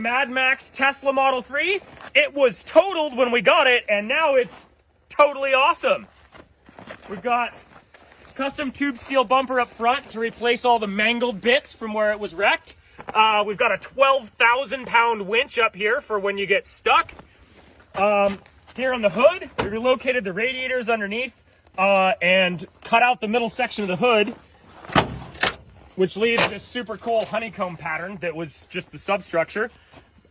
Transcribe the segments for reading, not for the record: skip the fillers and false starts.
Mad Max Tesla Model 3. It was totaled when we got it, and now it's totally awesome. We've got custom tube steel bumper up front to replace all the mangled bits from where it was wrecked. We've got a 12,000 pound winch up here for when you get stuck. Here on the hood, we relocated the radiators underneath and cut out the middle section of the hood, which leaves this super cool honeycomb pattern that was just the substructure.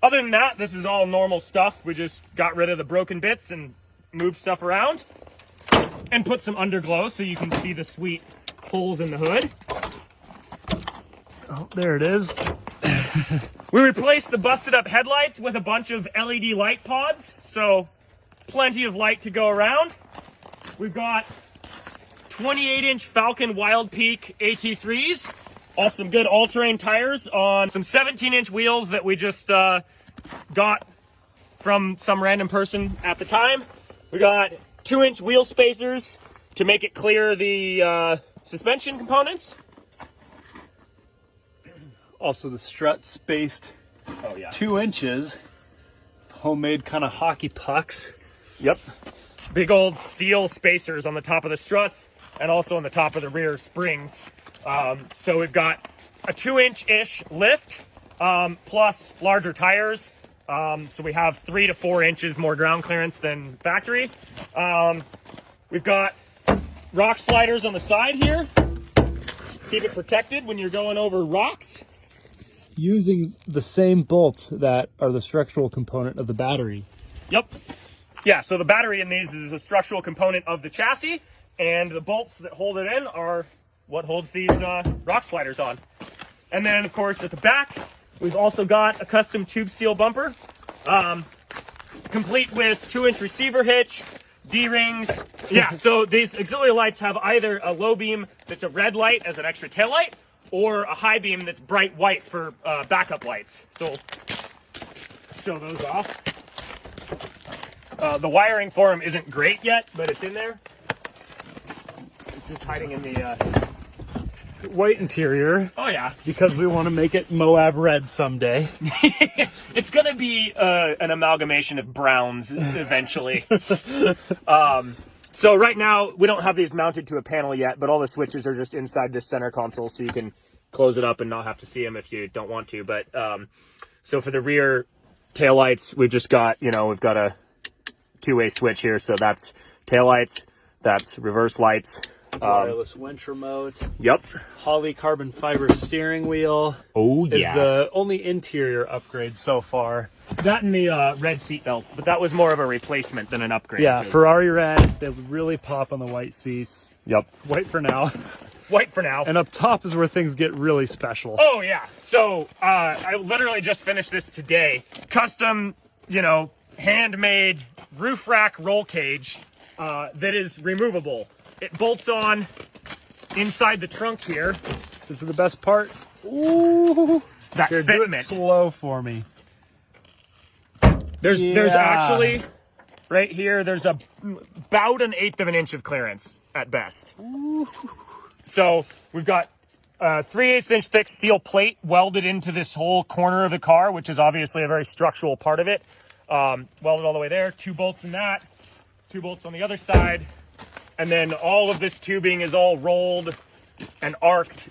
Other than that, this is all normal stuff. We just got rid of the broken bits and moved stuff around and put some underglow so you can see the sweet holes in the hood. Oh, there it is. We replaced the busted up headlights with a bunch of LED light pods, so plenty of light to go around. We've got 28-inch Falcon Wild Peak AT3s, all some good all-terrain tires on some 17-inch wheels that we just got from some random person at the time. We got 2-inch wheel spacers to make it clear the suspension components. Also, the strut spaced 2 inches. Homemade kind of hockey pucks. Yep. Big old steel spacers on the top of the struts and also on the top of the rear springs. So we've got a 2-inch-ish lift plus larger tires. So we have 3 to 4 inches more ground clearance than factory. We've got rock sliders on the side here. Keep it protected when you're going over rocks. Using the same bolts that are the structural component of the battery. Yep. Yeah, so the battery in these is a structural component of the chassis, and the bolts that hold it in are what holds these rock sliders on. And then, of course, at the back, we've also got a custom tube steel bumper, complete with 2-inch receiver hitch, D-rings. Yeah, so these auxiliary lights have either a low beam that's a red light as an extra tail light, or a high beam that's bright white for backup lights. So show those off. The wiring for them isn't great yet, but it's in there. It's just hiding in the White interior. Oh yeah. Because we want to make it Moab red someday. It's gonna be an amalgamation of browns eventually. So right now, we don't have these mounted to a panel yet, but all the switches are just inside this center console, so you can close it up and not have to see them if you don't want to. But so for the rear taillights, we've just got, we've got a 2-way switch here. So that's taillights, that's reverse lights. Wireless winch remote. Yep. Holley carbon fiber steering wheel. Oh, is the only interior upgrade so far. That and the red seat belts, but that was more of a replacement than an upgrade. Yeah, Ferrari red. They would really pop on the white seats. Yep. White for now. White for now. And up top is where things get really special. Oh, yeah. So I literally just finished this today. Custom, handmade roof rack roll cage that is removable. It bolts on inside the trunk here. This is the best part. Ooh. That Here, fitment. do it slow for me. There's actually, right here, there's about 1/8 of an inch of clearance at best. Ooh. So we've got 3/8 inch thick steel plate welded into this whole corner of the car, which is obviously a very structural part of it. Welded all the way there, 2 bolts in that, 2 bolts on the other side. And then all of this tubing is all rolled and arced